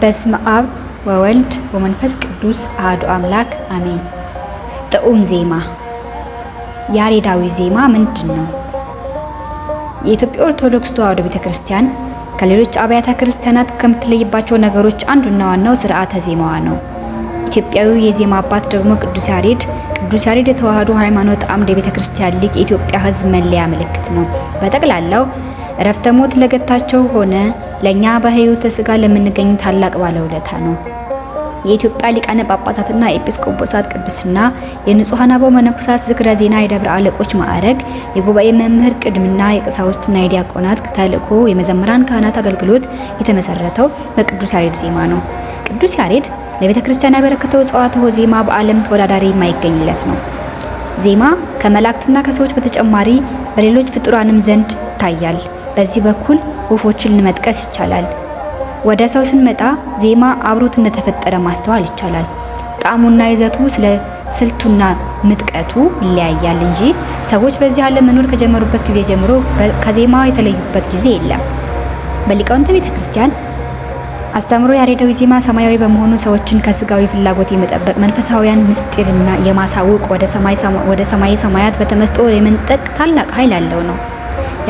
በስመ አብ ወወልድ ወመንፈስ ቅዱስ አሐዱ አምላክ አሜን። ጥዑም ዜማ። ያሬዳዊ ዜማ ምንድን ነው? የኢትዮጵያ ኦርቶዶክስ ተዋሕዶ ቤተክርስቲያን ከሌሎች አብያተ ክርስቲያናት ከምትለይባቸው ነገሮች አንዱና ዋናው ሥርዓተ ዜማዋ ነው። ኢትዮጵያዊ የዜማ አባት ደግሞ ቅዱስ ያሬድ የተዋሕዶ ሃይማኖት አምድ የቤተክርስቲያን ሊቅ የኢትዮጵያ ሕዝብ መለያ ምልክት ነው። በጠቅላላው ዕረፍተ ሞት ለገታቸው ሆነ ለኛ በሕይወተ ሥጋ ለምንገኝ ታላቅ ባለውለታ ነው። የኢትዮጵያ ሊቃነ ጳጳሳትና ኤጲስቆጶሳት ቅድስና፣ የንጹሐን አበው መነኮሳት ዝክረ ዜና፣ የደብረ አለቆች ማዕረግ፣ የጉባኤ መምህር ቅድምና፣ የቀሳውስትና የዲያቆናት ተልእኮ፣ የመዘምራን ካህናት አገልግሎት የተመሰረተው በቅዱስ ያሬድ ዜማ ነው። ቅዱስ ያሬድ ለቤተ ክርስቲያን ያበረከተው ጸዋትወ ዜማ በዓለም ተወዳዳሪ የማይገኝለት ነው። ዜማ ከመላእክትና ከሰዎች በተጨማሪ በሌሎች ፍጡራንም ዘንድ ይታያል። በዚህ በኩል ወፎችን ለመጥቀስ ይቻላል። ወደ ሰው ስንመጣ ዜማ አብሮት እንደተፈጠረ ማስተዋል ይቻላል። ጣዕሙና ይዘቱ ስለ ስልቱና ምጥቀቱ ይለያያል እንጂ ሰዎች በዚህ ዓለም መኖር ከጀመሩበት ጊዜ ጀምሮ ከዜማ የተለዩበት ጊዜ የለም። በሊቃውንተ ቤተ ክርስቲያን አስተምሮ ያሬዳዊ ዜማ ሰማያዊ በመሆኑ ሰዎችን ከስጋዊ ፍላጎት የመጠበቅ መንፈሳዊያን ምስጢርና የማሳወቅ ወደ ሰማይ ሰማያት በተመስጦ የመንጠቅ ታላቅ ኃይል ያለው ነው።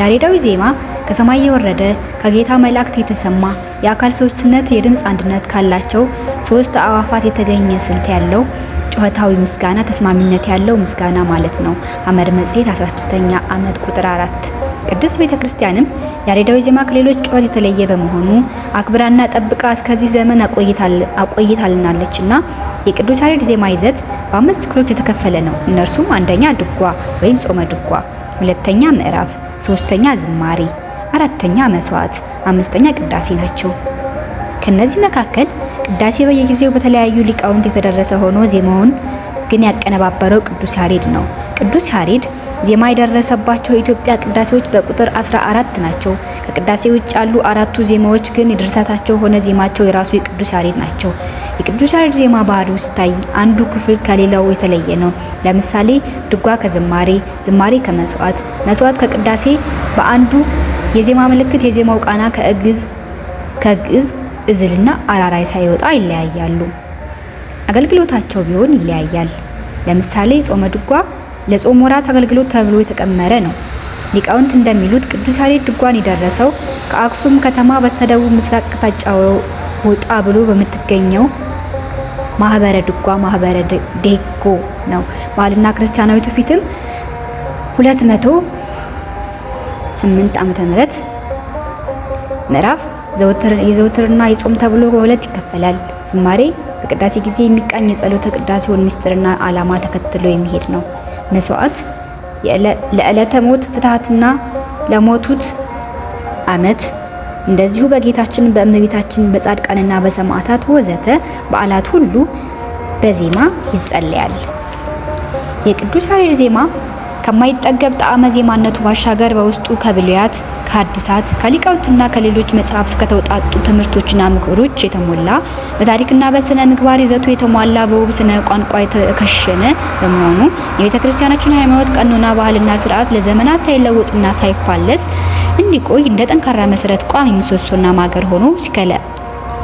ያሬዳዊ ዜማ ከሰማይ የወረደ ከጌታ መላእክት የተሰማ የአካል ሶስትነት የድምፅ አንድነት ካላቸው ሶስት አዕዋፋት የተገኘ ስልት ያለው ጩኸታዊ ምስጋና ተስማሚነት ያለው ምስጋና ማለት ነው። ሐመር መጽሔት 16ኛ ዓመት ቁጥር 4። ቅድስት ቤተክርስቲያንም ያሬዳዊ ዜማ ከሌሎች ጩኸት የተለየ በመሆኑ አክብራና ጠብቃ እስከዚህ ዘመን አቆይታልናለችና የቅዱስ ያሬድ ዜማ ይዘት በ5 ክፍሎች የተከፈለ ነው። እነርሱም አንደኛ ድጓ ወይም ጾመ ድጓ፣ ሁለተኛ ምዕራፍ፣ ሶስተኛ ዝማሬ፣ አራተኛ መስዋዕት፣ አምስተኛ ቅዳሴ ናቸው። ከነዚህ መካከል ቅዳሴ በየጊዜው በተለያዩ ሊቃውንት የተደረሰ ሆኖ ዜማውን ግን ያቀነባበረው ቅዱስ ያሬድ ነው። ቅዱስ ያሬድ ዜማ የደረሰባቸው የኢትዮጵያ ቅዳሴዎች በቁጥር 14 ናቸው። ከቅዳሴ ውጭ ያሉ አራቱ ዜማዎች ግን የድርሰታቸው ሆነ ዜማቸው የራሱ የቅዱስ ያሬድ ናቸው። የቅዱስ ያሬድ ዜማ ባህሪው ሲታይ አንዱ ክፍል ከሌላው የተለየ ነው። ለምሳሌ ድጓ ከዝማሬ፣ ዝማሬ ከመስዋዕት፣ መስዋዕት ከቅዳሴ በአንዱ የዜማ ምልክት የዜማው ቃና ከግዕዝ እዝልና አራራይ ሳይወጣ ይለያያሉ። አገልግሎታቸው ቢሆን ይለያያል። ለምሳሌ ጾመ ድጓ ለጾም ወራት አገልግሎት ተብሎ የተቀመረ ነው። ሊቃውንት እንደሚሉት ቅዱስ ያሬድ ድጓን የደረሰው ከአክሱም ከተማ በስተደቡብ ምስራቅ አቅጣጫ ወጣ ብሎ በምትገኘው ማህበረ ድጓ ማህበረ ዴጎ ነው። ባህልና ክርስቲያናዊ ትውፊትም 208 ዓመተ ምህረት ምዕራፍ የዘውትርና የጾም ተብሎ በሁለት ይከፈላል። ዝማሬ በቅዳሴ ጊዜ የሚቃኝ የጸሎተ ቅዳሴውን ምስጢርና ዓላማ ተከትሎ የሚሄድ ነው። መስዋዕት ለዕለተ ሞት ፍትሐትና ለሞቱት ዓመት እንደዚሁ በጌታችን በእመቤታችን በጻድቃንና በሰማዕታት ወዘተ በዓላት ሁሉ በዜማ ይጸለያል። የቅዱስ ያሬድ ዜማ ከማይጠገብ ጣዕመ ዜማነቱ ባሻገር በውስጡ ከብሉያት፣ ከሐዲሳት፣ ከሊቃውንትና ከሌሎች መጻሕፍት ከተውጣጡ ትምህርቶችና ምክሮች የተሞላ በታሪክና በስነ ምግባር ይዘቱ የተሟላ በውብ ስነ ቋንቋ የተከሸነ በመሆኑ የቤተ ክርስቲያናችን ሃይማኖት ቀኖና፣ ባህልና ስርዓት ለዘመናት ሳይለወጥና ሳይፋለስ እንዲቆይ እንደ ጠንካራ መሰረት ቋሚ ምሰሶና ማገር ሆኖ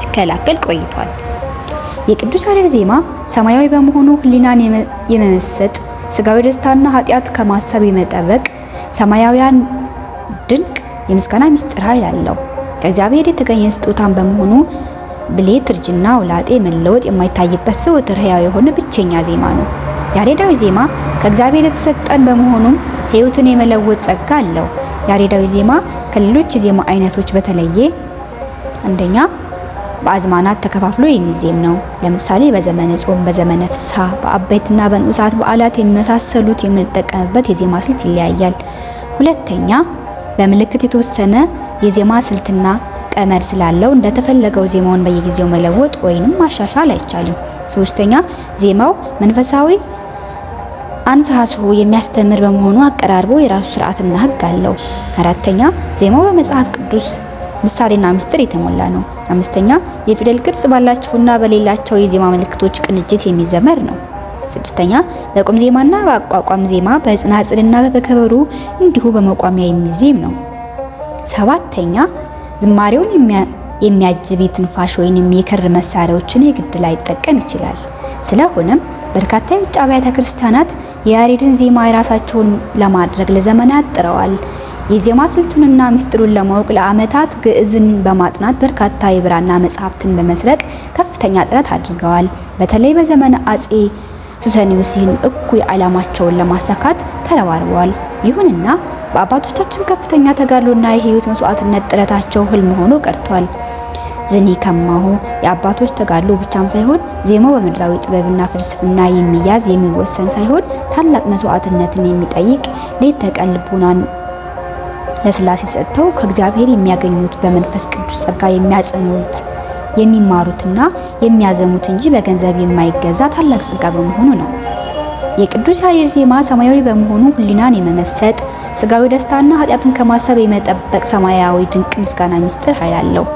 ሲከላከል ቆይቷል። የቅዱስ ያሬድ ዜማ ሰማያዊ በመሆኑ ሕሊናን የመመሰጥ ስጋዊ ደስታና ኃጢአት ከማሰብ የመጠበቅ ሰማያዊያን ድንቅ የምስጋና ምስጢር ኃይል አለው። ከእግዚአብሔር የተገኘ ስጦታን በመሆኑ ብሌት፣ እርጅና፣ ውላጤ፣ መለወጥ የማይታይበት ዘወትር ሕያው የሆነ ብቸኛ ዜማ ነው። ያሬዳዊ ዜማ ከእግዚአብሔር የተሰጠን በመሆኑም ሕይወትን የመለወጥ ጸጋ አለው። ያሬዳዊ ዜማ ከሌሎች የዜማ አይነቶች በተለየ አንደኛ በአዝማናት ተከፋፍሎ የሚዜም ነው። ለምሳሌ በዘመነ ጾም፣ በዘመነ ፍስሐ፣ በአበይትና በንዑሳት በዓላት የሚመሳሰሉት የምንጠቀምበት የዜማ ስልት ይለያያል። ሁለተኛ በምልክት የተወሰነ የዜማ ስልትና ቀመር ስላለው እንደተፈለገው ዜማውን በየጊዜው መለወጥ ወይንም ማሻሻል አይቻልም። ሶስተኛ ዜማው መንፈሳዊ አንሳሶ የሚያስተምር በመሆኑ አቀራርቦ የራሱ ስርዓትና ሕግ አለው። አራተኛ ዜማው በመጽሐፍ ቅዱስ ምሳሌና ምስጢር የተሞላ ነው። አምስተኛ የፊደል ቅርጽ ባላቸውና በሌላቸው የዜማ ምልክቶች ቅንጅት የሚዘመር ነው። ስድስተኛ በቁም ዜማና በአቋቋም ዜማ በጽናጽልና በከበሮ እንዲሁ በመቋሚያ የሚዜም ነው። ሰባተኛ ዝማሬውን የሚያጅብ የትንፋሽ ወይንም የክር መሳሪያዎችን የግድ ላይጠቀም ይችላል። ስለሆነም በርካታ የውጭ አብያተ ክርስቲያናት የያሬድን ዜማ የራሳቸውን ለማድረግ ለዘመናት ጥረዋል። የዜማ ስልቱንና ምስጢሩን ለማወቅ ለዓመታት ግዕዝን በማጥናት በርካታ የብራና መጻሕፍትን በመስረቅ ከፍተኛ ጥረት አድርገዋል። በተለይ በዘመነ አጼ ሱሰንዮስ ይህን እኩይ ዓላማቸውን ለማሳካት ተረባርበዋል። ይሁንና በአባቶቻችን ከፍተኛ ተጋድሎና የሕይወት መስዋዕትነት ጥረታቸው ህልም ሆኖ ቀርቷል። ዝኒ ከማሁ የአባቶች ተጋድሎ ብቻም ሳይሆን ዜማው በምድራዊ ጥበብና ፍልስፍና የሚያዝ የሚወሰን ሳይሆን ታላቅ መስዋዕትነትን የሚጠይቅ ሌት ተቀን ልቡናን ለሥላሴ ሰጥተው ከእግዚአብሔር የሚያገኙት በመንፈስ ቅዱስ ጸጋ የሚያጸኑት የሚማሩትና የሚያዘሙት እንጂ በገንዘብ የማይገዛ ታላቅ ጸጋ በመሆኑ ነው። የቅዱስ ያሬድ ዜማ ሰማያዊ በመሆኑ ሕሊናን የመመሰጥ ስጋዊ ደስታና ኃጢአትን ከማሰብ የመጠበቅ ሰማያዊ ድንቅ ምስጋና ምስጢር ኃይል አለው።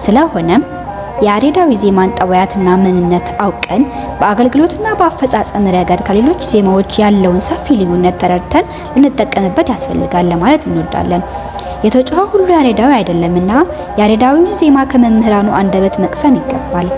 ስለሆነም የያሬዳዊ ዜማን ጠባያትና ምንነት አውቀን በአገልግሎትና በአፈጻጸም ረገድ ከሌሎች ዜማዎች ያለውን ሰፊ ልዩነት ተረድተን ልንጠቀምበት ያስፈልጋል ለማለት እንወዳለን። የተጮኸ ሁሉ ያሬዳዊ አይደለምና ያሬዳዊውን ዜማ ከመምህራኑ አንደበት መቅሰም ይገባል።